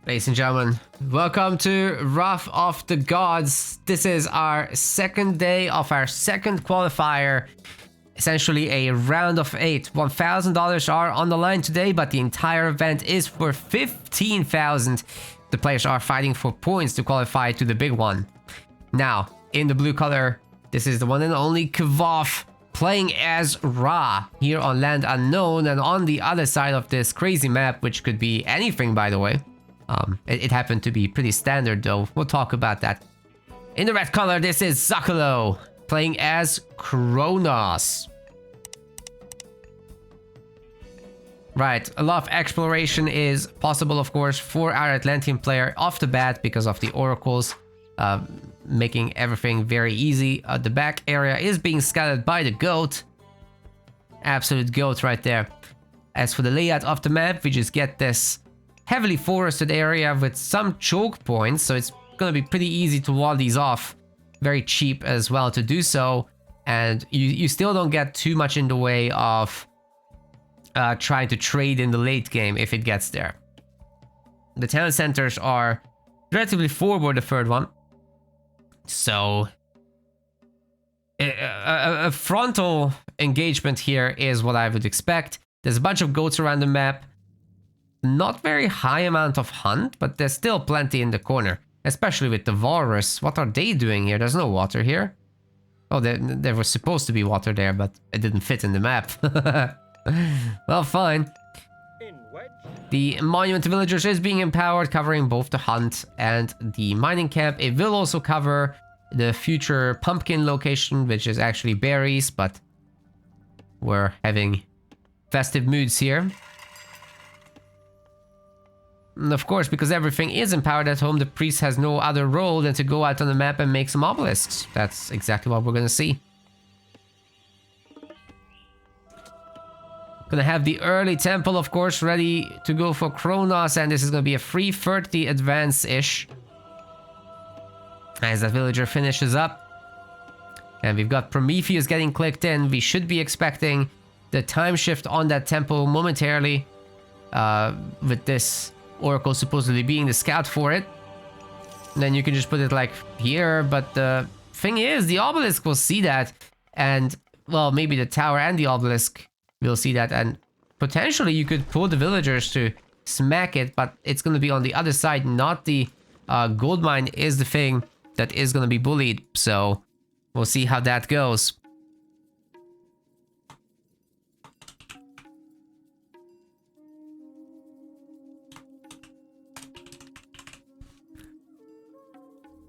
Ladies and gentlemen, welcome to Wrath of the Gods. This is our second day of our second qualifier. Essentially a round of 8. $1,000 are on the line today, but the entire event is for 15,000. The players are fighting for points to qualify to the big one. Now, in the blue color, this is the one and only Kvoth playing as Ra here on Land Unknown, and on the other side of this crazy map, which could be anything by the way. It happened to be pretty standard though. We'll talk about that. In the red color, this is Zuccolo playing as Kronos. Right, a lot of exploration is possible, of course, for our Atlantean player off the bat because of the oracles, making everything very easy. The back area is being scouted by the goat. Absolute goat right there. As for the layout of the map, we just get this heavily forested area with some choke points, so it's gonna be pretty easy to wall these off. Very cheap as well to do so, and you still don't get too much in the way of trying to trade in the late game if it gets there. The town centers are relatively forward, the third one, so a frontal engagement here is what I would expect. There's a bunch of goats around the map. Not very high amount of hunt, but there's still plenty in the corner, especially with the walrus. What are they doing here? There's no water here. Oh, there was supposed to be water there, but it didn't fit in the map. Well, fine. The monument to villagers is being empowered, covering both the hunt and the mining camp. It will also cover the future pumpkin location, which is actually berries, but we're having festive moods here. And of course, because everything is empowered at home, the priest has no other role than to go out on the map and make some obelisks. That's exactly what we're gonna see. Gonna have the early temple, of course, ready to go for Kronos, and this is gonna be a 330 advance-ish. As that villager finishes up. And we've got Prometheus getting clicked in. We should be expecting the time shift on that temple momentarily, with this oracle supposedly being the scout for it. And then you can just put it like here, but the thing is, the obelisk will see that, and well, maybe the tower and the obelisk will see that, and potentially you could pull the villagers to smack it, but it's going to be on the other side, not the gold mine is the thing that is going to be bullied, so we'll see how that goes.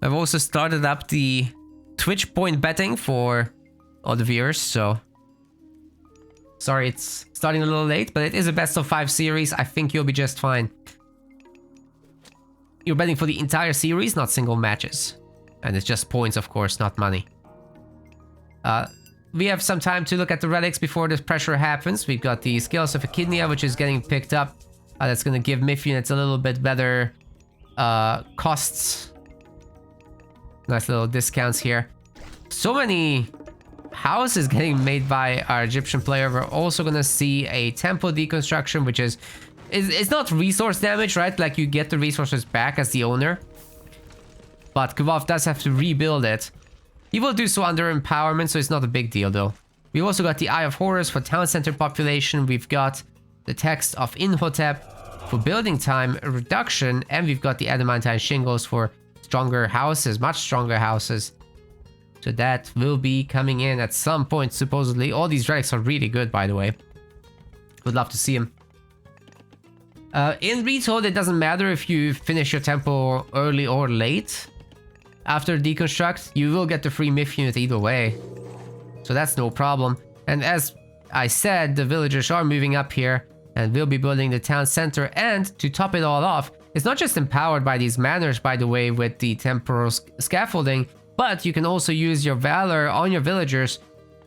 I've also started up the Twitch point betting for all the viewers, so sorry it's starting a little late, but it is a best of 5 series. I think you'll be just fine. You're betting for the entire series, not single matches. And it's just points, of course, not money. We have some time to look at the relics before this pressure happens. We've got the Scales of Echidna, which is getting picked up. That's going to give myth units a little bit better costs. Nice little discounts here. So many houses getting made by our Egyptian player. We're also gonna see a temple deconstruction, which is it's not resource damage, right? Like you get the resources back as the owner. But Kvoth does have to rebuild it. He will do so under empowerment, so it's not a big deal though. We've also got the Eye of Horus for town center population. We've got the text of Inhotep for building time reduction, and we've got the adamantine shingles for stronger houses, much stronger houses. So that will be coming in at some point, supposedly. All these relics are really good, by the way. Would love to see them. In Retold, it doesn't matter if you finish your temple early or late. After deconstruct, you will get the free myth unit either way. So that's no problem. And as I said, the villagers are moving up here and will be building the town center. And to top it all off, it's not just empowered by these manors, by the way, with the temporal scaffolding, but you can also use your valor on your villagers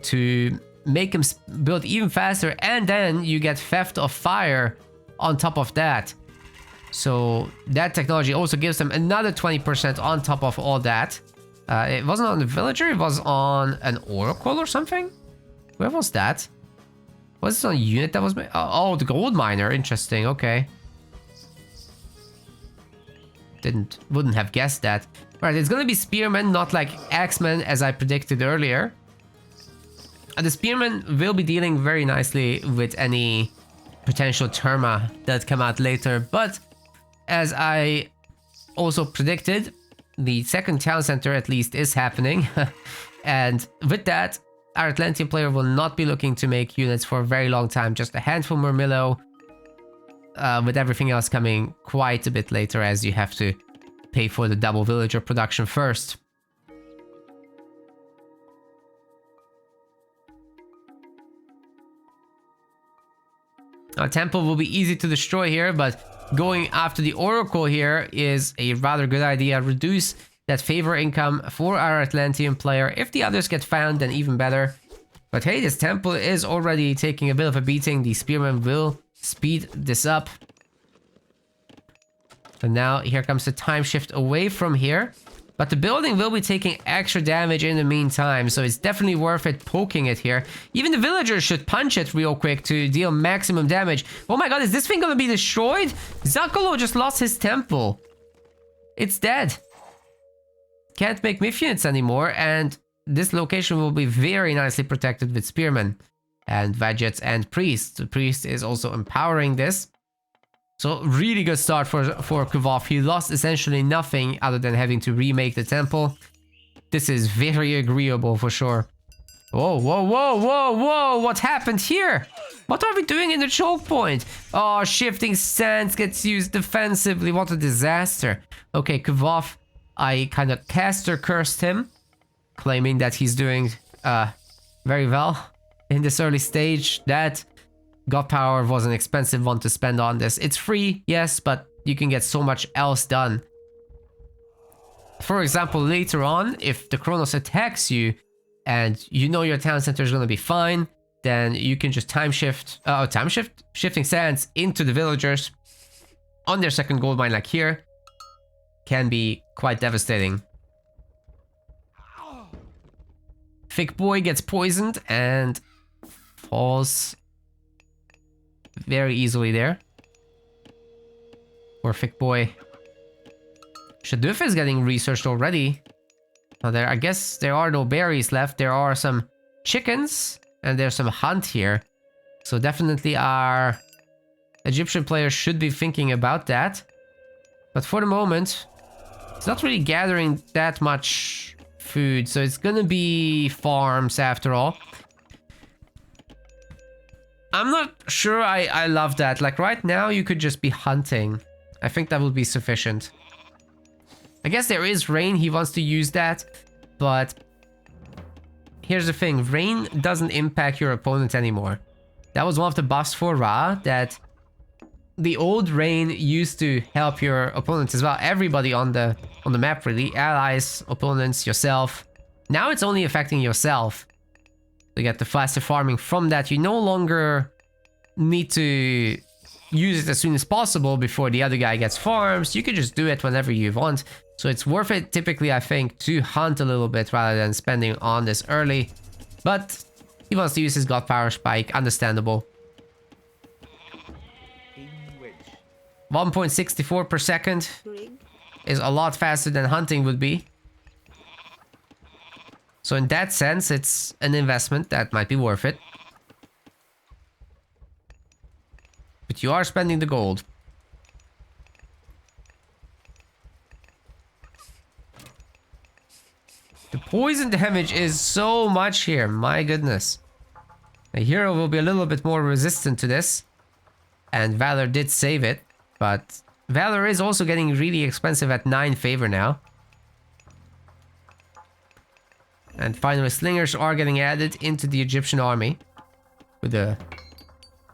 to make them build even faster, and then you get theft of fire on top of that. So that technology also gives them another 20% on top of all that. It wasn't on the villager, it was on an oracle or something? Where was that? Was it on a unit that was made? Oh, the gold miner, interesting, okay. Wouldn't have guessed that. All right, it's gonna be Spearmen, not like Axemen as I predicted earlier. And the Spearmen will be dealing very nicely with any potential Terma that come out later, but as I also predicted, the second town center at least is happening. And with that, our Atlantean player will not be looking to make units for a very long time, just a handful more Milo, with everything else coming quite a bit later as you have to pay for the double villager production first. Our temple will be easy to destroy here, but going after the Oracle here is a rather good idea. Reduce that favor income for our Atlantean player. If the others get found, then even better. But hey, this temple is already taking a bit of a beating. The Spearmen will speed this up. And now here comes the time shift away from here. But the building will be taking extra damage in the meantime, so it's definitely worth it poking it here. Even the villagers should punch it real quick to deal maximum damage. Oh my god, is this thing gonna be destroyed? Zuccolo just lost his temple. It's dead. Can't make myth units anymore, and this location will be very nicely protected with spearmen and Vegets and priests. The priest is also empowering this. So really good start for Kvoth. He lost essentially nothing other than having to remake the temple. This is very agreeable for sure. Whoa, whoa, whoa, whoa, whoa! What happened here? What are we doing in the choke point? Oh, shifting stance gets used defensively. What a disaster. Okay, Kvoth, I kind of caster cursed him, claiming that he's doing very well in this early stage. That God Power was an expensive one to spend on this. It's free, yes, but you can get so much else done. For example, later on, if the Kronos attacks you and you know your town center is going to be fine, then you can just shifting sands into the villagers on their second gold mine like here. Can be quite devastating. Thick Boy gets poisoned and falls very easily there. Poor Thick Boy. Shaduf is getting researched already. Now I guess there are no berries left. There are some chickens and there's some hunt here. So definitely our Egyptian players should be thinking about that. But for the moment, it's not really gathering that much food. So it's gonna be farms after all. I'm not sure I love that. Like right now, you could just be hunting. I think that would be sufficient. I guess there is rain. He wants to use that. But here's the thing. Rain doesn't impact your opponent anymore. That was one of the buffs for Ra. That the old rain used to help your opponents as well. Everybody on the map really. Allies, opponents, yourself. Now it's only affecting yourself. To get the faster farming from that, you no longer need to use it as soon as possible before the other guy gets farms. You can just do it whenever you want. So it's worth it typically, I think, to hunt a little bit rather than spending on this early. But he wants to use his God Power Spike, understandable. 1.64 per second is a lot faster than hunting would be. So in that sense, it's an investment that might be worth it. But you are spending the gold. The poison damage is so much here, my goodness. The hero will be a little bit more resistant to this. And Valor did save it. But Valor is also getting really expensive at 9 favor now. And finally, slingers are getting added into the Egyptian army. With the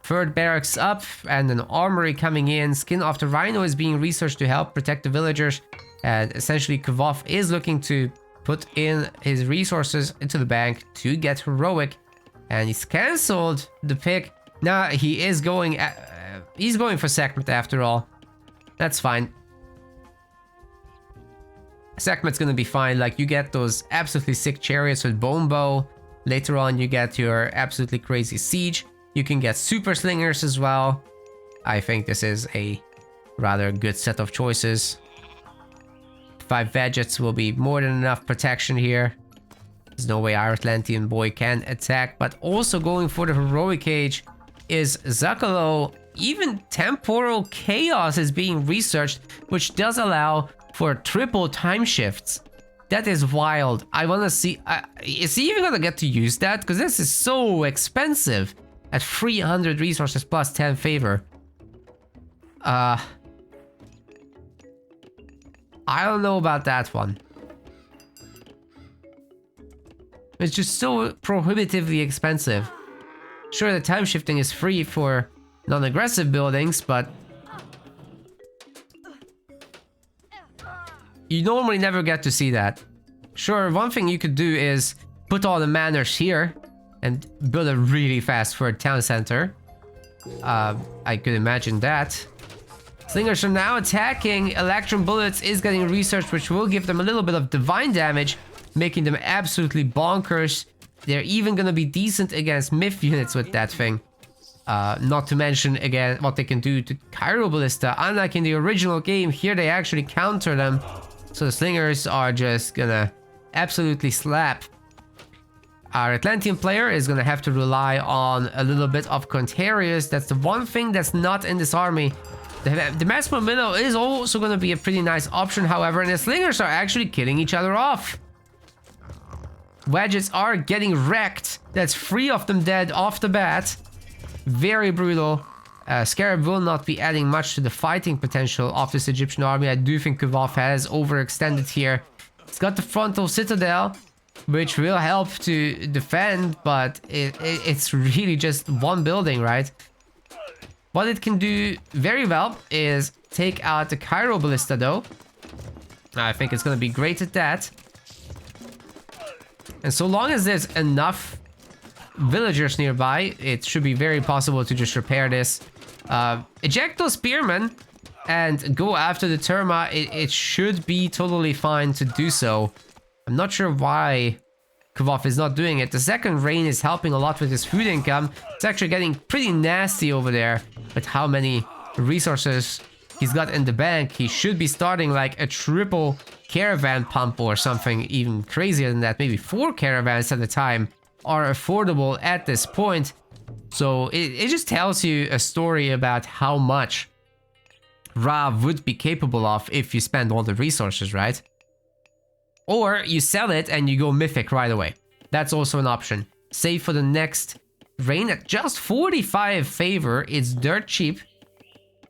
third barracks up and an armory coming in. Skin of the Rhino is being researched to help protect the villagers. And essentially, Kvoth is looking to put in his resources into the bank to get heroic. And he's cancelled the pick. Now he is going... he's going for Sekhmet after all. That's fine. Sekhmet's gonna be fine. Like, you get those absolutely sick chariots with bone bow. Later on, you get your absolutely crazy siege. You can get super slingers as well. I think this is a rather good set of choices. 5 Vegets will be more than enough protection here. There's no way our Atlantean boy can attack, but also going for the heroic age is Zuccolo. Even temporal chaos is being researched, which does allow for triple time shifts. That is wild. I want to see... is he even gonna get to use that? Because this is so expensive. At 300 resources plus 10 favor. I don't know about that one. It's just so prohibitively expensive. Sure, the time shifting is free for non-aggressive buildings, but you normally never get to see that. Sure, one thing you could do is put all the manors here and build a really fast for a town center. I could imagine that. Slingers are now attacking. Electron bullets is getting researched, which will give them a little bit of divine damage, making them absolutely bonkers. They're even gonna be decent against myth units with that thing. Not to mention, again, what they can do to Cairo Ballista. Unlike in the original game, here they actually counter them. So the slingers are just gonna absolutely slap. Our Atlantean player is gonna have to rely on a little bit of Contarius. That's the one thing that's not in this army. The Massimo Minnow is also gonna be a pretty nice option, however, and the slingers are actually killing each other off. Wedges are getting wrecked. That's 3 of them dead off the bat. Very brutal. Scarab will not be adding much to the fighting potential of this Egyptian army. I do think Kvoth has overextended here. It's got the frontal citadel, which will help to defend, but it's really just one building, right? What it can do very well is take out the Cairo Ballista, though. I think it's going to be great at that. And so long as there's enough villagers nearby, it should be very possible to just repair this. Eject those spearmen and go after the Terma. It should be totally fine to do so. I'm not sure why Kvoth is not doing it. The second rain is helping a lot with his food income. It's actually getting pretty nasty over there with how many resources he's got in the bank. He should be starting like a triple caravan pump or something even crazier than that. Maybe 4 caravans at a time are affordable at this point. So it just tells you a story about how much Ra would be capable of if you spend all the resources, right? Or you sell it and you go mythic right away. That's also an option. Save for the next rain at just 45 favor. It's dirt cheap.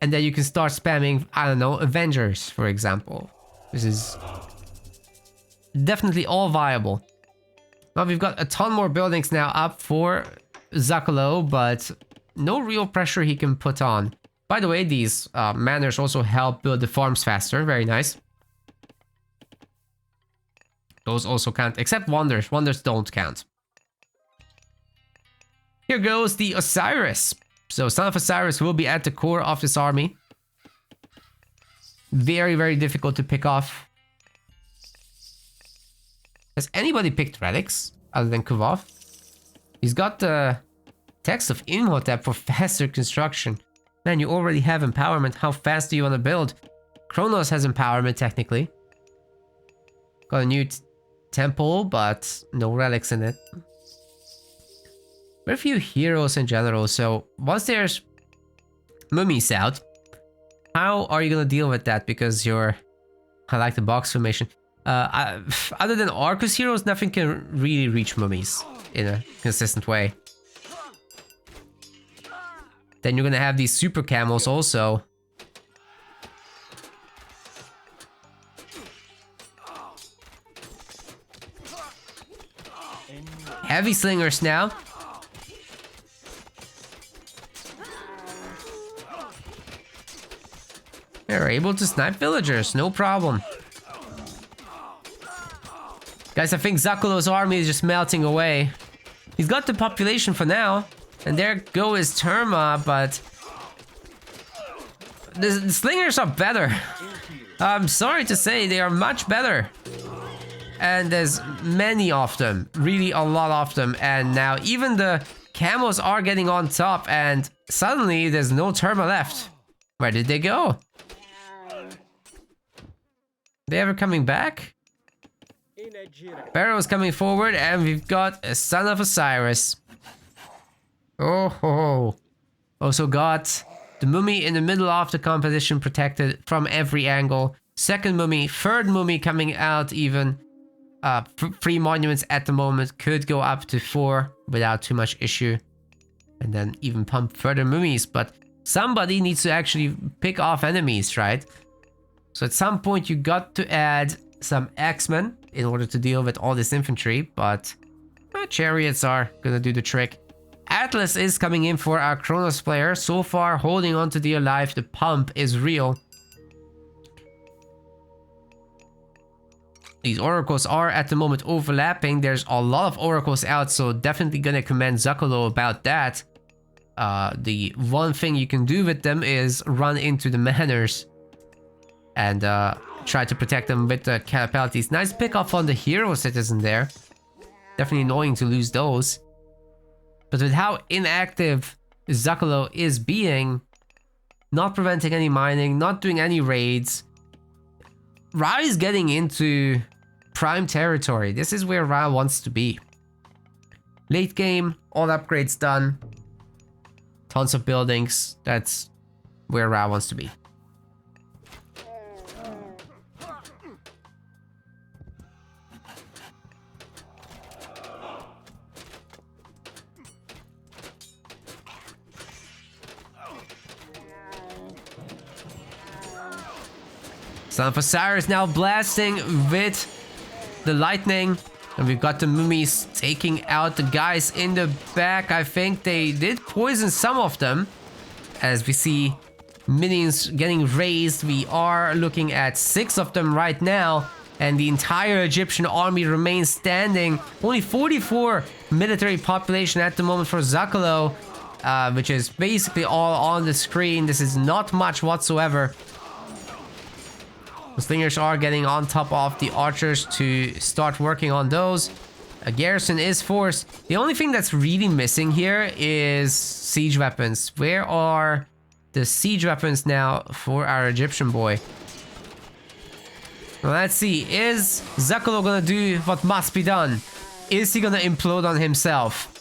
And then you can start spamming, I don't know, Avengers, for example. This is definitely all viable. Now we've got a ton more buildings now up for Zuccolo, but no real pressure he can put on. By the way, these manors also help build the farms faster. Very nice. Those also count, except wonders. Wonders don't count. Here goes the Osiris. So Son of Osiris will be at the core of this army. Very, very difficult to pick off. Has anybody picked relics other than Kvoth? He's got the text of Imhotep for faster construction. Man, you already have empowerment. How fast do you want to build? Kronos has empowerment, technically. Got a new temple, but no relics in it. Very few heroes in general, so once there's mummies out, how are you gonna deal with that? Because you're... I like the box formation. Other than Arcus heroes, nothing can really reach mummies in a consistent way. Then you're gonna have these super camels also. Heavy slingers now. They're able to snipe villagers, no problem. Guys, I think Zuccolo's army is just melting away. He's got the population for now. And there go his Terma, but... The slingers are better. I'm sorry to say, they are much better. And there's many of them. Really a lot of them. And now even the camels are getting on top. And suddenly there's no Terma left. Where did they go? They ever coming back? Pharaoh's coming forward, and we've got a Son of Osiris. Oh ho. Also got the mummy in the middle of the composition, protected from every angle. Second mummy, third mummy coming out even. 3 monuments at the moment, could go up to 4 without too much issue. And then even pump further mummies, but somebody needs to actually pick off enemies, right? So at some point you got to add some X-Men in order to deal with all this infantry, but chariots are gonna do the trick. Atlas is coming in for our Kronos player. So far holding on to dear life. The pump is real. These oracles are at the moment overlapping. There's a lot of oracles out, so definitely gonna commend Zuccolo about that. The one thing you can do with them is run into the manors and try to protect them with the catapulties. Nice pick off on the hero citizen there. Definitely annoying to lose those. But with how inactive Zuccolo is being, not preventing any mining, not doing any raids, Ra is getting into prime territory. This is where Ra wants to be. Late game, all upgrades done. Tons of buildings. That's where Ra wants to be. Son of Osiris now blasting with the lightning. And we've got the mummies taking out the guys in the back. I think they did poison some of them. As we see minions getting raised. We are looking at 6 of them right now. And the entire Egyptian army remains standing. Only 44 military population at the moment for Zuccolo. Which is basically all on the screen. This is not much whatsoever. The slingers are getting on top of the archers to start working on those. A garrison is forced. The only thing that's really missing here is siege weapons. Where are the siege weapons now for our Egyptian boy? Well, let's see. Is Zuccolo gonna do what must be done? Is he gonna implode on himself?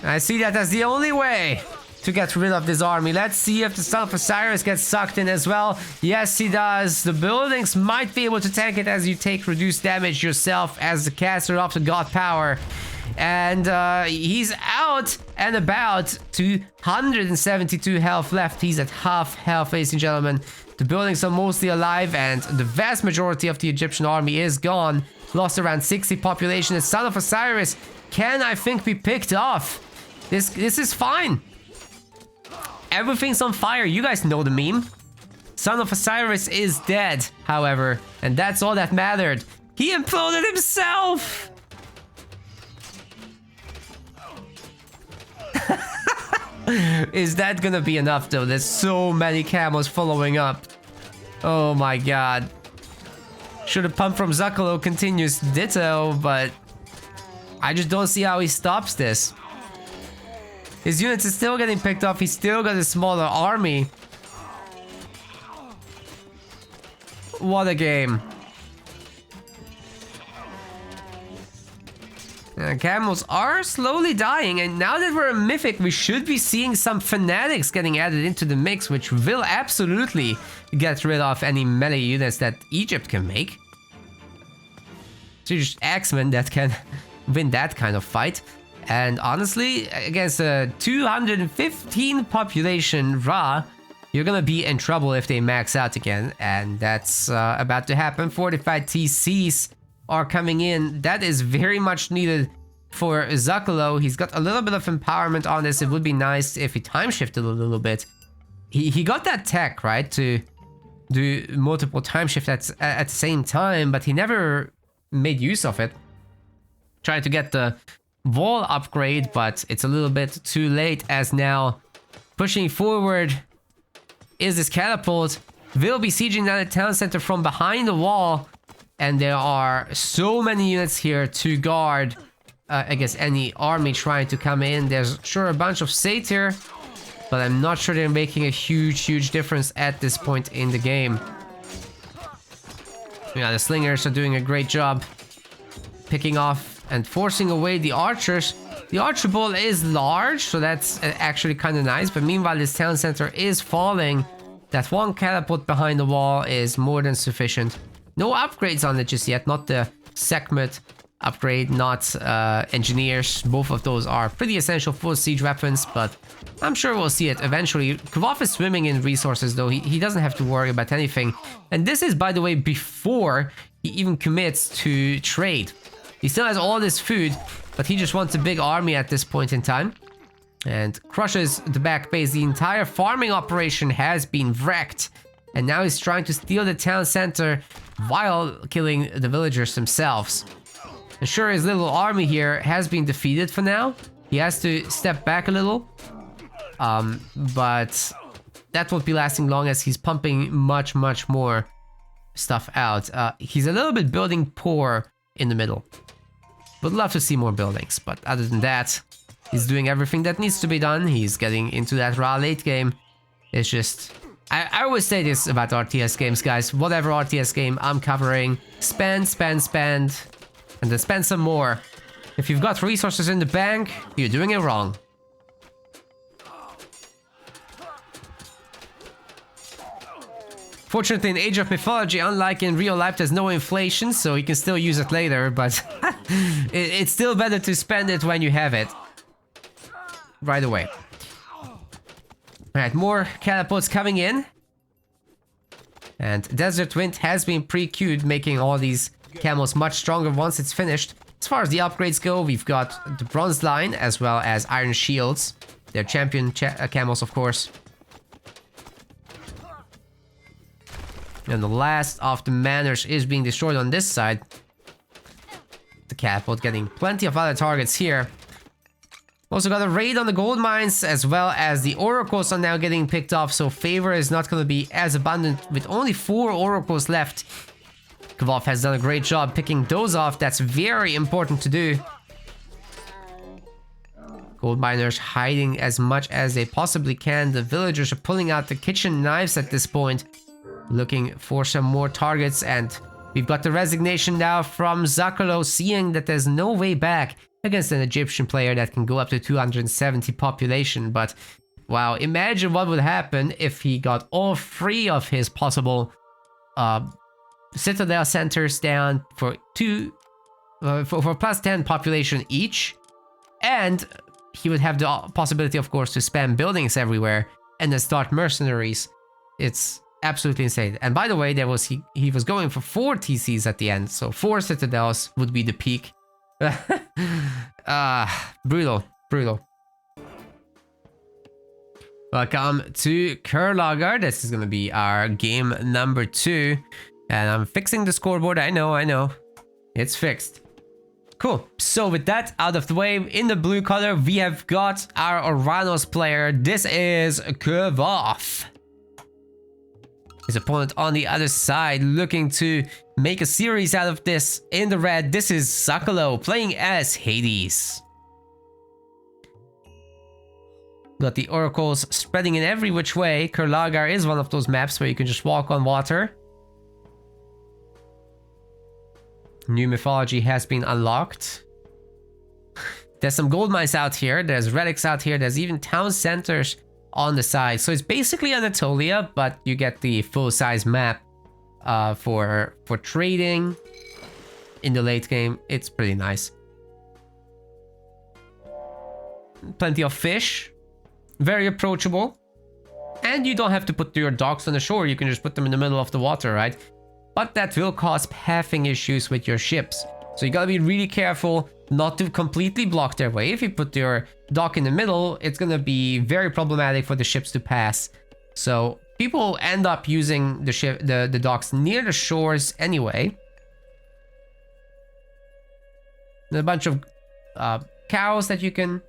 I see that as the only way to get rid of this army. Let's see if the Son of Osiris gets sucked in as well. Yes, he does. The buildings might be able to tank it as you take reduced damage yourself as the caster of the god power. And he's out and about. 272 health left. He's at half health, ladies and gentlemen. The buildings are mostly alive and the vast majority of the Egyptian army is gone. Lost around 60 population. The Son of Osiris can, I think, be picked off. This is fine. Everything's on fire. You guys know the meme. Son of Osiris is dead, however, and that's all that mattered. He imploded himself! Is that gonna be enough, though? There's so many camos following up. Oh my god. Should have pump from Zuccolo continues ditto, but I just don't see how he stops this. His units are still getting picked off. He's still got a smaller army. What a game. Camels are slowly dying, and now that we're a mythic, we should be seeing some fanatics getting added into the mix, which will absolutely get rid of any melee units that Egypt can make. So just X-Men that can win that kind of fight. And honestly, against a 215 population Ra, you're gonna be in trouble if they max out again. And that's about to happen. Fortified TCs are coming in. That is very much needed for Zuccolo. He's got a little bit of empowerment on this. It would be nice if he time shifted a little bit. He got that tech, right, to do multiple time shifts at the same time, but he never made use of it. Tried to get the wall upgrade, but it's a little bit too late, as now pushing forward is this catapult. Will be sieging down the town center from behind the wall, and there are so many units here to guard I guess any army trying to come in. There's sure a bunch of satyr, but I'm not sure they're making a huge difference at this point in the game. Yeah, the slingers are doing a great job picking off and forcing away the archers. The archer ball is large, so that's actually kind of nice. But meanwhile, this town center is falling. That one catapult behind the wall is more than sufficient. No upgrades on it just yet. Not the Sekhmet upgrade, not engineers. Both of those are pretty essential for siege weapons, but I'm sure we'll see it eventually. Kvoth is swimming in resources, though. He doesn't have to worry about anything. And this is, by the way, before he even commits to trade. He still has all this food, but he just wants a big army at this point in time. And crushes the back base. The entire farming operation has been wrecked. And now he's trying to steal the town center while killing the villagers themselves. And sure, his little army here has been defeated for now. He has to step back a little. But that won't be lasting long as he's pumping much more stuff out. He's a little bit building poor in the middle. Would love to see more buildings, but other than that, he's doing everything that needs to be done. He's getting into that raw late game. It's just... I always say this about RTS games, guys. Whatever RTS game I'm covering, spend, and then spend some more. If you've got resources in the bank, you're doing it wrong. Fortunately, in Age of Mythology, unlike in real life, there's no inflation, so you can still use it later, but it's still better to spend it when you have it. Right away. Alright, more catapults coming in. And Desert Wind has been pre-queued, making all these camels much stronger once it's finished. As far as the upgrades go, we've got the Bronze Line as well as Iron Shields. They're champion camels, of course. And the last of the manors is being destroyed on this side. The catapult getting plenty of other targets here. Also got a raid on the gold mines, as well as the oracles are now getting picked off, so favor is not going to be as abundant with only 4 oracles left. Kvoth has done a great job picking those off. That's very important to do. Gold miners hiding as much as they possibly can. The villagers are pulling out the kitchen knives at this point, looking for some more targets, and we've got the resignation now from Zuccolo, seeing that there's no way back against an Egyptian player that can go up to 270 population. But wow, imagine what would happen if he got all 3 of his possible citadel centers down for plus 10 population each, and he would have the possibility, of course, to spam buildings everywhere and then start mercenaries. It's absolutely insane. And by the way, there was he was going for 4 TCs at the end, so 4 citadels would be the peak. Brutal. Welcome to Kurlager. This is gonna be our game number 2, and I'm fixing the scoreboard. I know, it's fixed. Cool. So with that out of the way, in the blue color we have got our Oranos player. This is Kvoth. His opponent on the other side looking to make a series out of this. In the red, this is Zuccolo playing as Hades. Got the oracles spreading in every which way. Kurlager is one of those maps where you can just walk on water. New mythology has been unlocked. There's some gold mines out here. There's relics out here. There's even town centers on the side. So it's basically Anatolia, but you get the full-size map for trading in the late game. It's pretty nice. Plenty of fish. Very approachable. And you don't have to put your docks on the shore. You can just put them in the middle of the water, right? But that will cause pathing issues with your ships. So you gotta be really careful not to completely block their way. If you put your dock in the middle, it's gonna be very problematic for the ships to pass. So people end up using the docks near the shores anyway. There's a bunch of cows that you can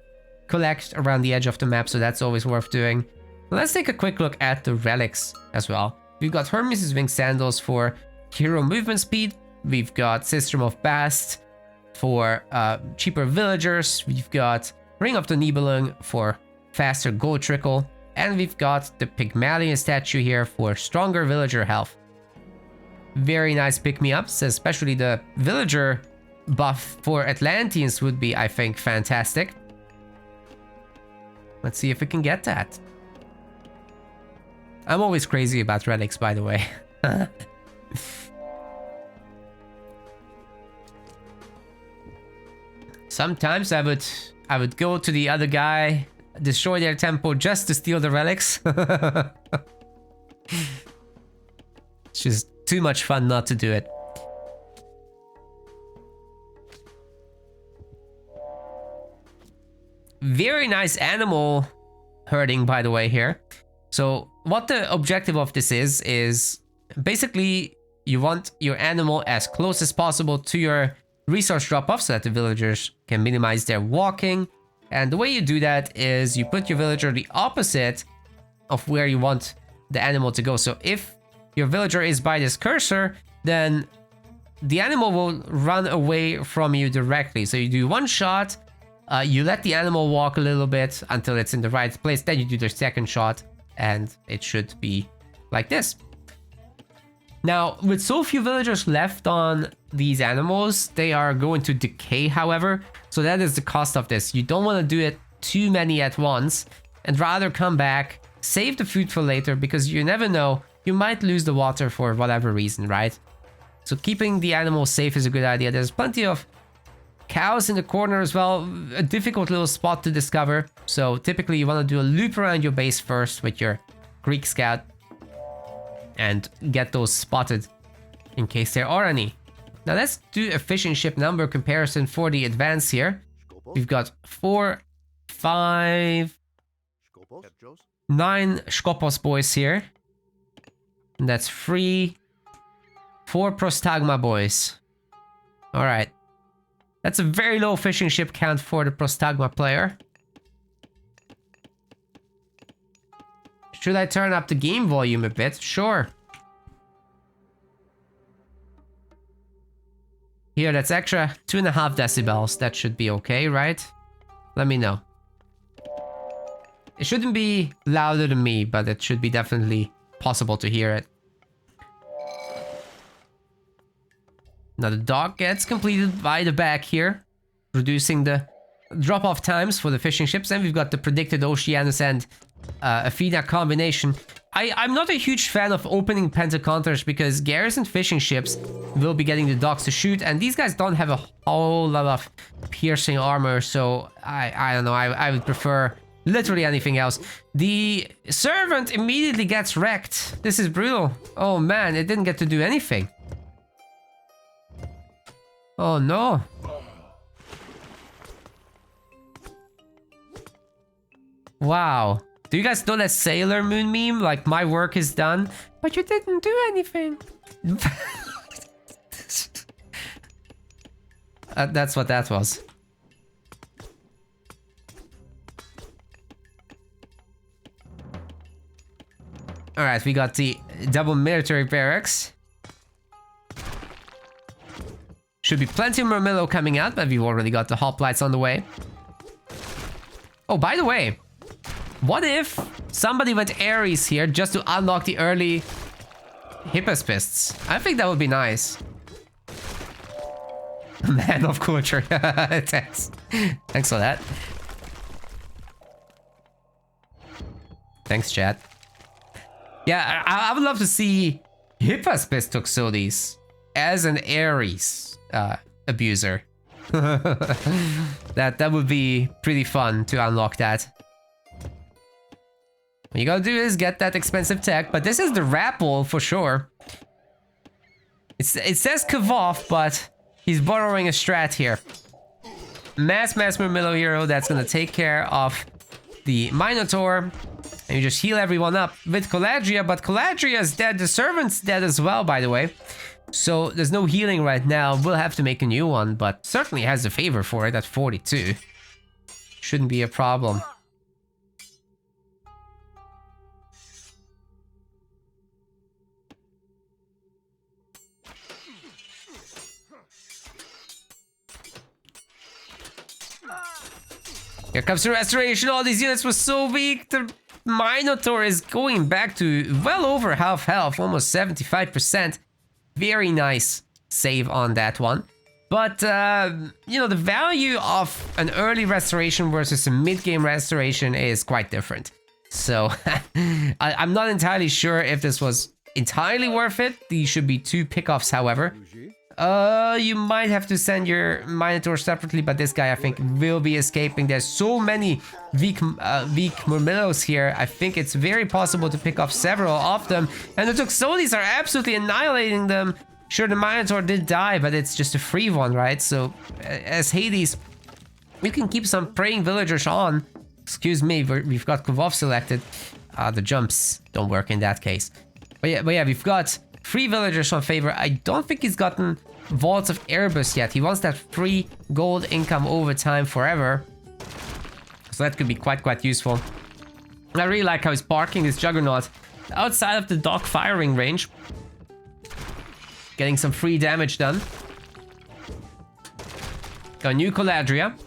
collect around the edge of the map, so that's always worth doing. Let's take a quick look at the relics as well. We've got Hermes' Wing Sandals for hero movement speed. We've got Sistrum of Bast for cheaper villagers. We've got Ring of the Nibelung for faster gold trickle. And we've got the Pygmalion statue here for stronger villager health. very nice pick-me-ups, especially the villager buff for Atlanteans would be, I think, fantastic. Let's see if we can get that. I'm always crazy about relics, by the way. Sometimes I would go to the other guy, destroy their temple just to steal the relics. It's just too much fun not to do it. Very nice animal herding, by the way, here. So what the objective of this is basically you want your animal as close as possible to your resource drop-off so that the villagers can minimize their walking. And the way you do that is you put your villager the opposite of where you want the animal to go. So if your villager is by this cursor, then the animal will run away from you directly. So you do one shot, you let the animal walk a little bit until it's in the right place, then you do the second shot, and it should be like this. Now, with so few villagers left on these animals, they are going to decay, however. So that is the cost of this. You don't want to do it too many at once, and rather come back, save the food for later, because you never know, you might lose the water for whatever reason, right? So keeping the animals safe is a good idea. There's plenty of cows in the corner as well, a difficult little spot to discover. So typically you want to do a loop around your base first with your Greek scout and get those spotted in case there are any. Now let's do a fishing ship number comparison for the advance here. We've got 4, 5, 9 Skopos boys here. And that's 3, 4 Prostagma boys. Alright. That's a very low fishing ship count for the Prostagma player. Should I turn up the game volume a bit? Sure. Here, that's extra 2.5 decibels. That should be okay, right? Let me know. It shouldn't be louder than me, but it should be definitely possible to hear it. Now the dock gets completed by the back here, reducing the drop-off times for the fishing ships. And we've got the predicted Oceanus and Athena combination. I'm not a huge fan of opening pentacounters because garrison fishing ships will be getting the docks to shoot, and these guys don't have a whole lot of piercing armor, so I don't know, I would prefer literally anything else. The servant immediately gets wrecked. This is brutal. Oh man, it didn't get to do anything. Oh no. Wow. Do you guys know that Sailor Moon meme? Like, my work is done, but you didn't do anything. That's what that was. Alright, we got the double military barracks. Should be plenty of Murmillo coming out, but we've already got the hoplites on the way. Oh, by the way, what if somebody went Ares here just to unlock the early Hippospists? I think that would be nice. Man of culture. Thanks. Thanks for that. Thanks, chat. Yeah, I would love to see Hippospist Toxotes as an Ares abuser. That would be pretty fun to unlock that. What you gotta do is get that expensive tech, but this is the Rapple for sure. It says Kvoth, but he's borrowing a strat here. Mass Murmillo hero that's gonna take care of the Minotaur. And you just heal everyone up with Caladria, but Caladria is dead. The servant's dead as well, by the way. So there's no healing right now. We'll have to make a new one, but certainly has a favor for it at 42. Shouldn't be a problem. Here comes the restoration. All these units were so weak. The Minotaur is going back to well over half health, almost 75%. Very nice save on that one. But, you know, the value of an early restoration versus a mid-game restoration is quite different. So, I'm not entirely sure if this was entirely worth it. These should be 2 pickoffs, however. You might have to send your Minotaur separately, but this guy, I think, will be escaping. There's so many weak Murmillos here. I think it's very possible to pick off several of them. And the Zuccolos are absolutely annihilating them. Sure, the Minotaur did die, but it's just a free one, right? So, as Hades, you can keep some praying villagers on. Excuse me, we've got Kvoth selected. The jumps don't work in that case. But yeah, we've got 3 villagers on favor. I don't think he's gotten Vaults of Erebus yet. He wants that free gold income over time forever. So that could be quite useful. I really like how he's parking this Juggernaut outside of the dog firing range. Getting some free damage done. Got a new Caladria.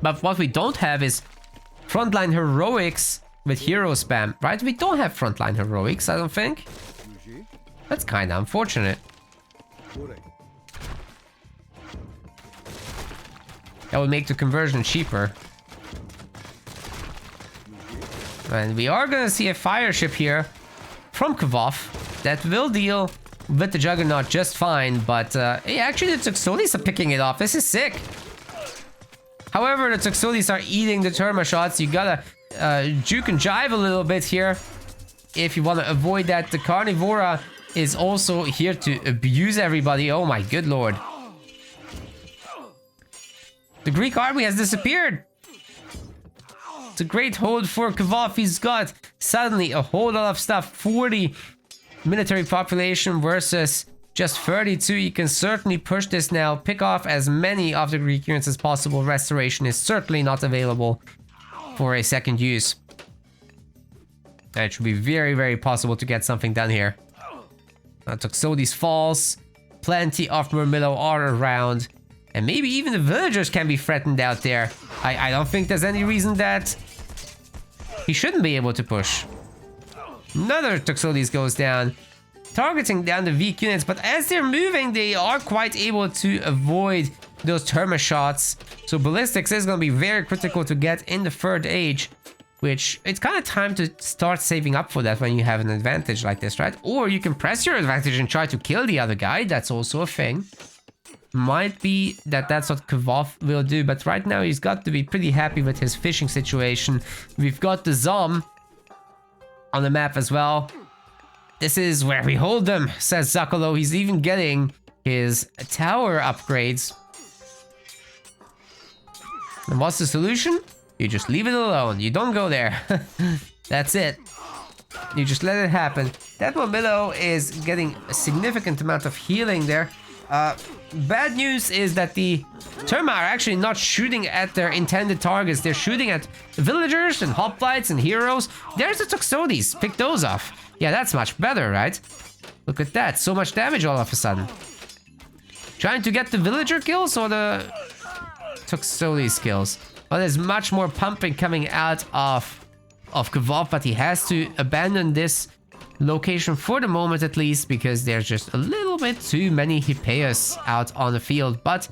But what we don't have is frontline heroics with hero spam, right? We don't have frontline heroics, I don't think. That's kind of unfortunate. That would make the conversion cheaper. And we are gonna see a fire ship here from Kvoth that will deal with the Juggernaut just fine, but hey, actually the Zuccolos are picking it off. This is sick. However, the Zuccolos are eating the Terma shots. You gotta juke and jive a little bit here if you want to avoid that. The Carnivora is also here to abuse everybody. Oh my good lord. The Greek army has disappeared. It's a great hold for Kvoth. He's got suddenly a whole lot of stuff. 40 military population versus just 32. You can certainly push this now. Pick off as many of the Greek units as possible. Restoration is certainly not available for a second use. It should be very possible to get something done here. Zuccolo's falls. Plenty of Murmillo are around. And maybe even the villagers can be threatened out there. I don't think there's any reason that he shouldn't be able to push. Another Zuccolo's goes down, targeting down the weak units. But as they're moving, they are quite able to avoid those Terma shots. So ballistics is going to be very critical to get in the 3rd age. Which, it's kind of time to start saving up for that when you have an advantage like this, right? Or you can press your advantage and try to kill the other guy. That's also a thing. Might be that that's what Kvoth will do, but right now he's got to be pretty happy with his fishing situation. We've got the Zom on the map as well. This is where we hold them, says Zuccolo. He's even getting his tower upgrades. And what's the solution? You just leave it alone. You don't go there. That's it. You just let it happen. That Murmillo is getting a significant amount of healing there. Bad news is that the Terma are actually not shooting at their intended targets. They're shooting at villagers and hoplites and heroes. There's the Zuccolos. Pick those off. Yeah, that's much better, right? Look at that. So much damage all of a sudden. Trying to get the villager kills or the Zuccolos kills? Well, there's much more pumping coming out of Kvoth, but he has to abandon this location for the moment at least, because there's just a little bit too many Hippeus out on the field. But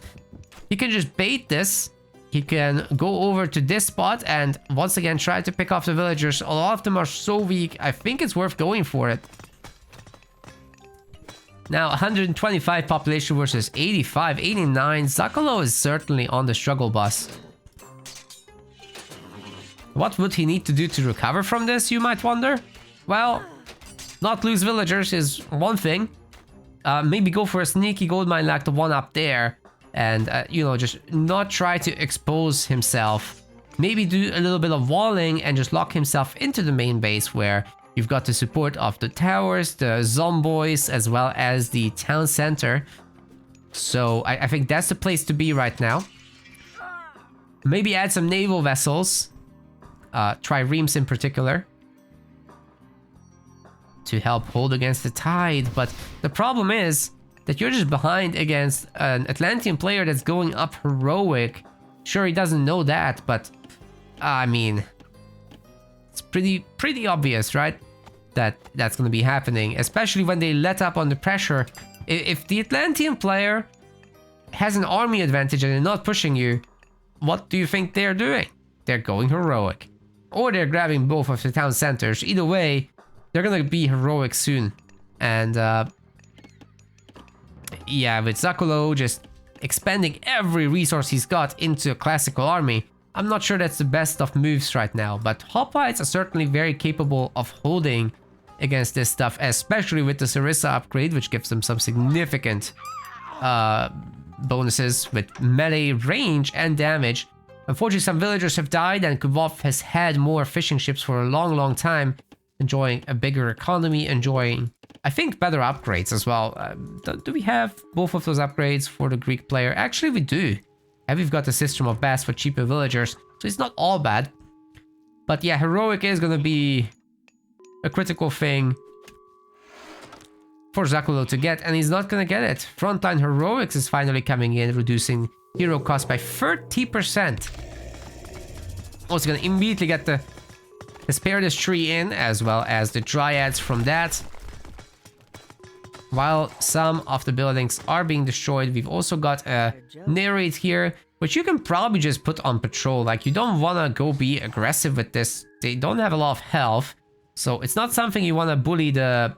he can just bait this. He can go over to this spot and once again try to pick off the villagers. A lot of them are so weak. I think it's worth going for it. Now 125 population versus 85, 89. Zuccolo is certainly on the struggle bus. What would he need to do to recover from this, you might wonder? Well, not lose villagers is one thing. Maybe go for a sneaky gold mine like the one up there. And, you know, just not try to expose himself. Maybe do a little bit of walling and just lock himself into the main base where you've got the support of the towers, the zomboys, as well as the town center. So I think that's the place to be right now. Maybe add some naval vessels. Triremes in particular. To help hold against the tide. But the problem is that you're just behind against an Atlantean player that's going up heroic. Sure, he doesn't know that, but I mean, it's pretty obvious, right? that's going to be happening, especially when they let up on the pressure. If the Atlantean player has an army advantage and they're not pushing you, what do you think they're doing? They're going heroic. Or they're grabbing both of the town centers. Either way, they're going to be heroic soon. And yeah, with Zuccolo just expending every resource he's got into a classical army, I'm not sure that's the best of moves right now. But Hoplites are certainly very capable of holding against this stuff, especially with the Sarissa upgrade, which gives them some significant bonuses with melee range and damage. Unfortunately, some villagers have died, and Kvoth has had more fishing ships for a long time, enjoying a bigger economy, enjoying, I think, better upgrades as well. Do we have both of those upgrades for the Greek player? Actually, we do. And we've got the system of baths for cheaper villagers, so it's not all bad. But yeah, heroic is going to be a critical thing for Zuccolo to get, and he's not going to get it. Frontline heroics is finally coming in, reducing hero cost by 30%. Also going to immediately get the Hesperides tree in, as well as the dryads from that. While some of the buildings are being destroyed, we've also got a narrate here, which you can probably just put on patrol. Like, you don't want to go be aggressive with this. They don't have a lot of health, so it's not something you want to bully the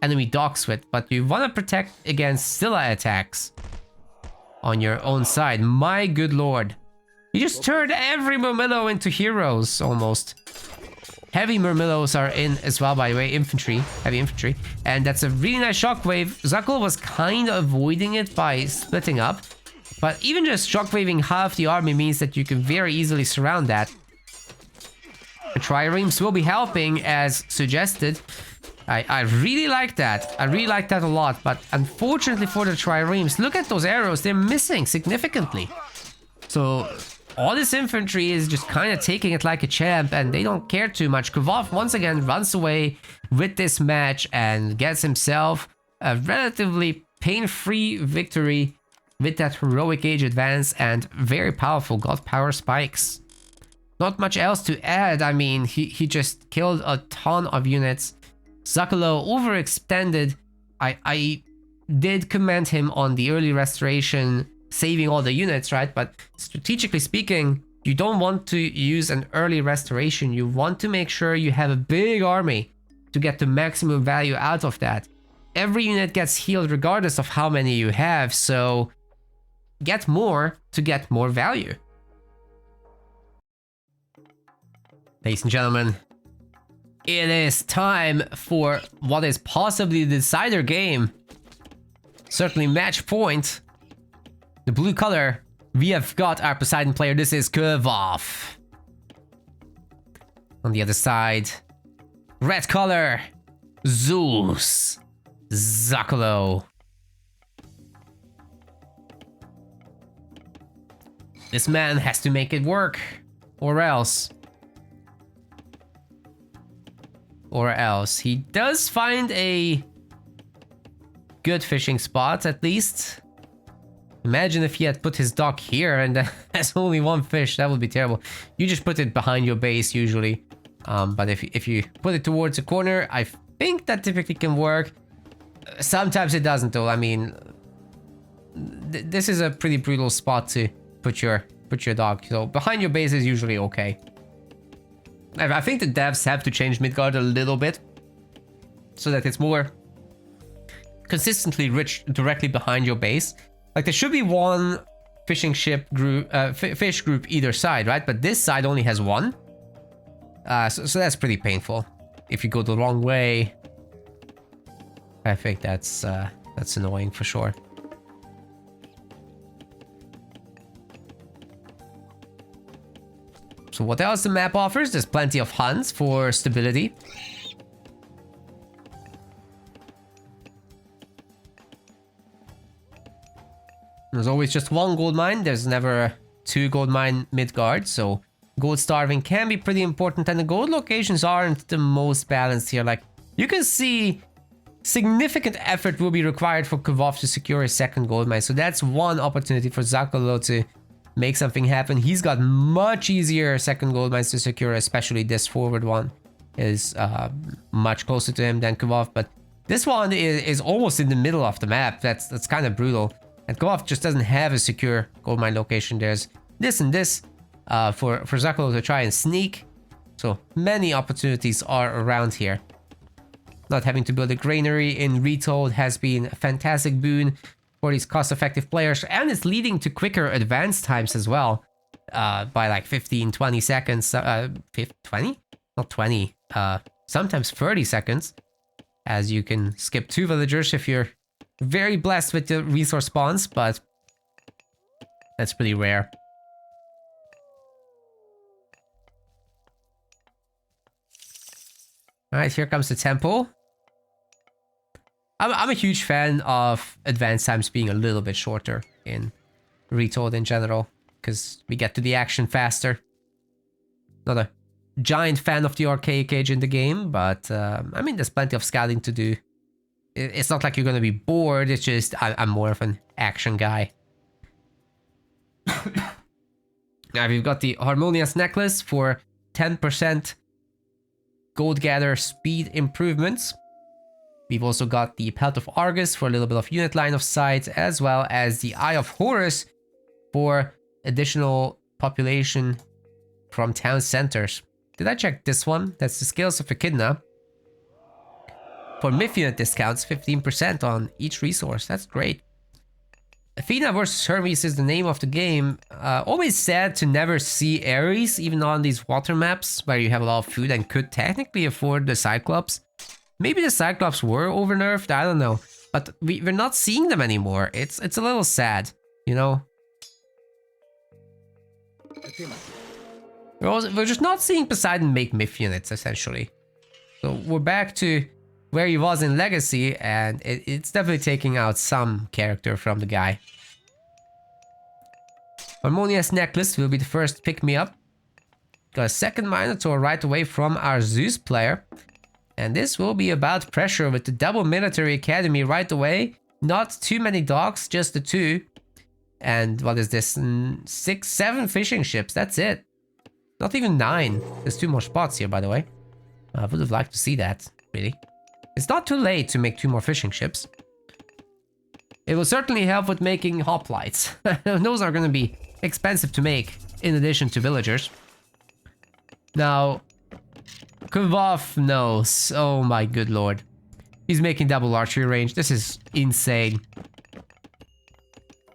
enemy docks with, but you want to protect against Scylla attacks on your own side. My good lord. You just turned every Murmillo into heroes, almost. Heavy Murmillos are in as well, by the way, infantry, heavy infantry. And that's a really nice shockwave. Zuccolo was kind of avoiding it by splitting up. But even just shockwaving half the army means that you can very easily surround that. The triremes will be helping as suggested. I really like that. I really like that a lot. But unfortunately for the triremes, look at those arrows. They're missing significantly. So all this infantry is just kind of taking it like a champ, and they don't care too much. Kvoth once again runs away with this match and gets himself a relatively pain-free victory with that heroic age advance and very powerful god power spikes. Not much else to add. I mean, he just killed a ton of units. Zuccolo overextended. I did commend him on the early restoration, saving all the units, right? But strategically speaking, you don't want to use an early restoration. You want to make sure you have a big army to get the maximum value out of that. Every unit gets healed regardless of how many you have, so get more to get more value. Ladies and gentlemen, it is time for what is possibly the decider game. Certainly match point. The blue color, we have got our Poseidon player. This is Kvoth. On the other side, red color, Zeus, Zuccolo. This man has to make it work, or else. Or else. He does find a good fishing spot, at least. Imagine if he had put his dock here and has only one fish. That would be terrible. You just put it behind your base usually. But if you put it towards a corner, I think that typically can work. Sometimes it doesn't though. I mean, this is a pretty brutal spot to put your dock. So behind your base is usually okay. I think the devs have to change Midgard a little bit so that it's more consistently rich directly behind your base. Like, there should be one fishing ship group, fish group either side, right? But this side only has one. So that's pretty painful. If you go the wrong way, I think that's annoying for sure. So what else the map offers? There's plenty of hunts for stability. There's always just one gold mine. There's never two gold mine Midgard, so gold starving can be pretty important, and the gold locations aren't the most balanced here. Like, you can see significant effort will be required for Kvoth to secure his second gold mine, so that's one opportunity for Zuccolo to make something happen. He's got much easier second gold mines to secure, especially this forward one. is much closer to him than Kvoth, but this one is almost in the middle of the map. That's kind of brutal. And Kvoth just doesn't have a secure gold mine location. There's this and this for Zuccolo to try and sneak. So many opportunities are around here. Not having to build a granary in Retold has been a fantastic boon for these cost-effective players, and it's leading to quicker advance times as well, by like 15-20 seconds. 20? Not 20. Sometimes 30 seconds, as you can skip 2 villagers if you're very blessed with the resource spawns, but that's pretty rare. Alright, here comes the temple. I'm a huge fan of advance times being a little bit shorter in Retold in general, because we get to the action faster. Not a giant fan of the arcade cage in the game, but I mean, there's plenty of scouting to do. It's not like you're gonna be bored, it's just I'm more of an action guy. Now we've got the Harmonious Necklace for 10% gold gather speed improvements. We've also got the Pelt of Argus for a little bit of unit line of sight, as well as the Eye of Horus for additional population from town centers. Did I check this one? That's the Scales of Echidna. For myth unit discounts, 15% on each resource. That's great. Athena vs Hermes is the name of the game. Always sad to never see Ares, even on these water maps where you have a lot of food and could technically afford the Cyclops. Maybe the Cyclops were overnerfed, I don't know. But we're not seeing them anymore. It's a little sad, you know? We're just not seeing Poseidon make myth units, essentially. So we're back to where he was in Legacy, and it's definitely taking out some character from the guy. Harmonious Necklace will be the first pick-me-up. Got a second Minotaur right away from our Zeus player. And this will be about pressure with the double military academy right away. Not too many docks, just the 2. And what is this? 6, 7 fishing ships, that's it. Not even 9. There's 2 more spots here, by the way. I would have liked to see that, really. It's not too late to make 2 more fishing ships. It will certainly help with making hoplites. Those are going to be expensive to make, in addition to villagers. Now, Kvoth knows. Oh my good lord. He's making double archery range. This is insane.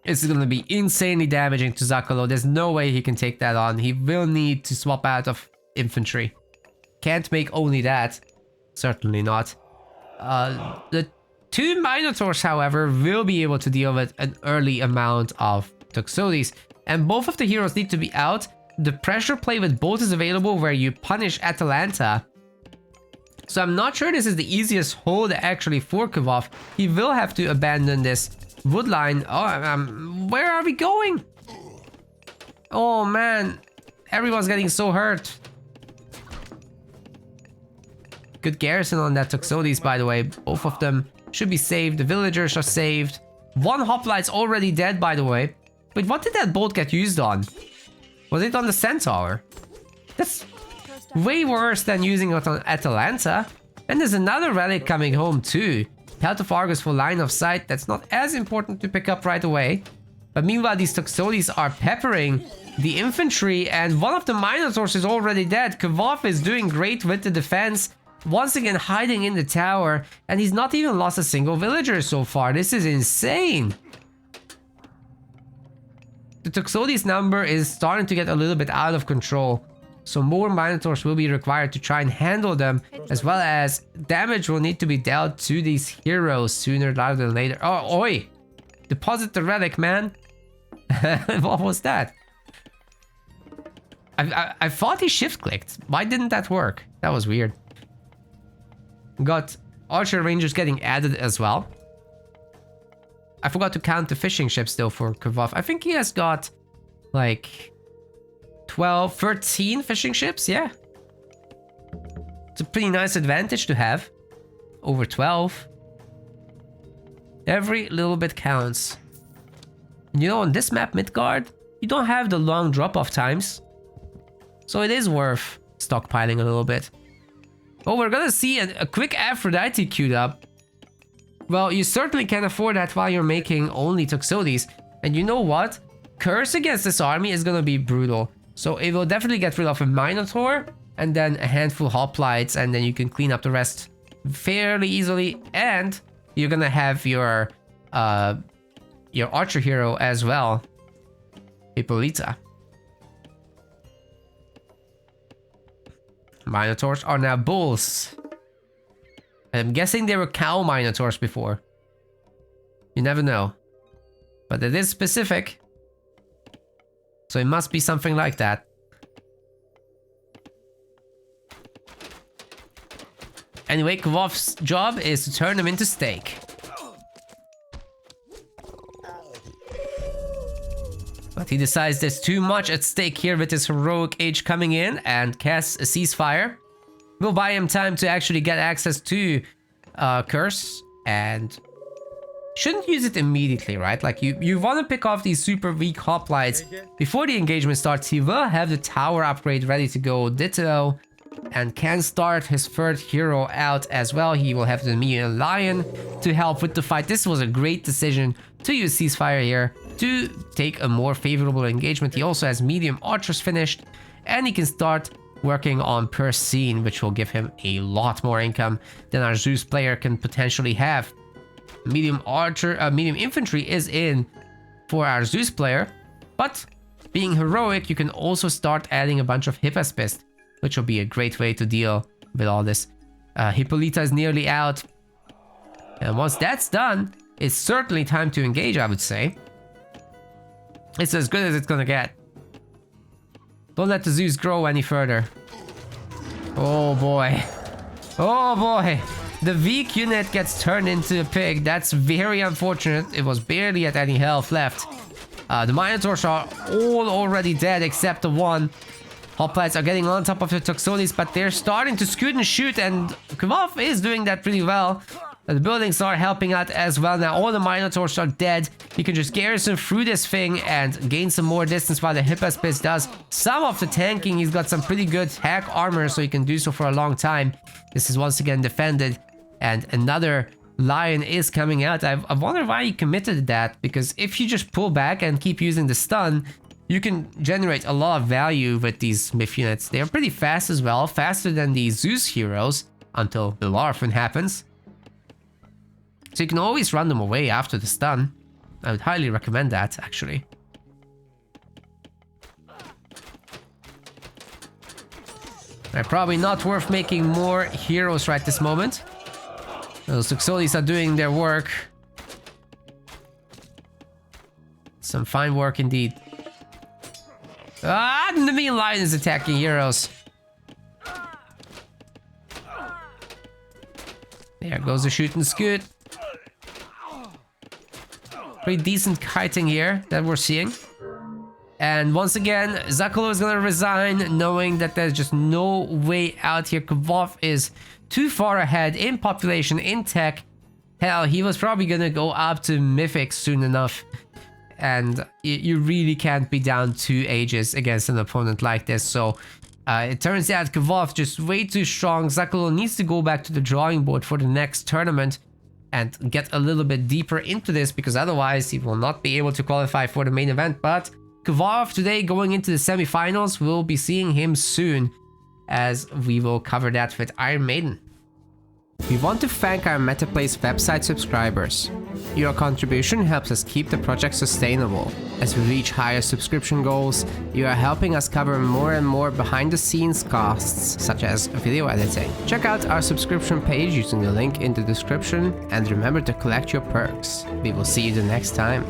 This is going to be insanely damaging to Zuccolo. There's no way he can take that on. He will need to swap out of infantry. Can't make only that. Certainly not. The 2 Minotaurs, however, will be able to deal with an early amount of Toxotes. And both of the heroes need to be out. The pressure play with both is available where you punish Atalanta. So I'm not sure this is the easiest hold actually for Kvoth. He will have to abandon this wood line. Oh, where are we going? Oh man, everyone's getting so hurt. Good garrison on that Toxotes, by the way. Both of them should be saved. The villagers are saved. 1 hoplite's already dead, by the way. Wait, what did that bolt get used on? Was it on the Centaur? That's way worse than using it on Atalanta. And there's another relic coming home too. Pelt of Argus for line of sight. That's not as important to pick up right away. But meanwhile, these Toxotes are peppering the infantry. And one of the Minotaurs is already dead. Kvoth is doing great with the defense. Once again, hiding in the tower. And he's not even lost a single villager so far. This is insane. The Toxotes number is starting to get a little bit out of control. So more Minotaurs will be required to try and handle them. As well as damage will need to be dealt to these heroes sooner rather than later. Oh, oi! Deposit the relic, man. What was that? I thought he shift clicked. Why didn't that work? That was weird. Got Archer Rangers getting added as well. I forgot to count the fishing ships though for Kvoth. I think he has got like 12, 13 fishing ships, yeah. It's a pretty nice advantage to have. Over 12. Every little bit counts. And you know, on this map, Midgard, you don't have the long drop-off times. So it is worth stockpiling a little bit. Oh, we're gonna see a quick Aphrodite queued up. Well, you certainly can afford that while you're making only Toxotes. And you know what? Curse against this army is gonna be brutal. So it will definitely get rid of a Minotaur and then a handful of hoplites, and then you can clean up the rest fairly easily. And you're gonna have your archer hero as well, Hippolyta. Minotaurs are now bulls. I'm guessing they were cow Minotaurs before. You never know. But it is specific. So it must be something like that. Anyway, Kvoth's job is to turn them into steak. But he decides there's too much at stake here with his heroic age coming in and casts a ceasefire. We'll buy him time to actually get access to Curse, and shouldn't use it immediately, right? Like you want to pick off these super weak hoplites before the engagement starts. He will have the tower upgrade ready to go, ditto, and can start his third hero out as well. He will have the medium lion to help with the fight. This was a great decision to use ceasefire here to take a more favorable engagement. He also has medium archers finished, and he can start working on per scene, which will give him a lot more income than our Zeus player can potentially have. Medium infantry is in for our Zeus player, but being heroic, you can also start adding a bunch of Hippospist, which will be a great way to deal with all this. Hippolyta is nearly out, and once that's done, it's certainly time to engage, I would say. It's as good as it's gonna get. Don't let the Zeus grow any further. Oh boy. Oh boy. The weak unit gets turned into a pig. That's very unfortunate. It was barely at any health left. The Minotaurs are all already dead except the one. Hoplites are getting on top of the Toxotes, but they're starting to scoot and shoot, and Kvoth is doing that pretty well. The buildings are helping out as well. Now all the Minotaurs are dead. You can just garrison through this thing and gain some more distance while the Hippospist does some of the tanking. He's got some pretty good hack armor, so he can do so for a long time. This is once again defended, and another lion is coming out. I wonder why he committed to that, because if you just pull back and keep using the stun, you can generate a lot of value with these Myth units. They're pretty fast as well, faster than the Zeus heroes, until the Larfin happens. So you can always run them away after the stun. I would highly recommend that, actually. Probably not worth making more heroes right this moment. Those Zuccolo are doing their work. Some fine work indeed. Ah, the mean lion is attacking heroes. There goes the shoot and scoot. Pretty decent kiting here that we're seeing. And once again, Zuccolo is gonna resign, knowing that there's just no way out here. Kvoth is too far ahead in population, in tech. Hell, he was probably gonna go up to Mythic soon enough. And you really can't be down 2 ages against an opponent like this. So it turns out Kvoth just way too strong. Zuccolo needs to go back to the drawing board for the next tournament and get a little bit deeper into this, because otherwise he will not be able to qualify for the main event. But Kvoth today going into the semifinals, we'll be seeing him soon, as we will cover that with Iron Maiden. We want to thank our MetaPlace website subscribers. Your contribution helps us keep the project sustainable. As we reach higher subscription goals, you are helping us cover more and more behind the scenes costs, such as video editing. Check out our subscription page using the link in the description, and remember to collect your perks. We will see you the next time.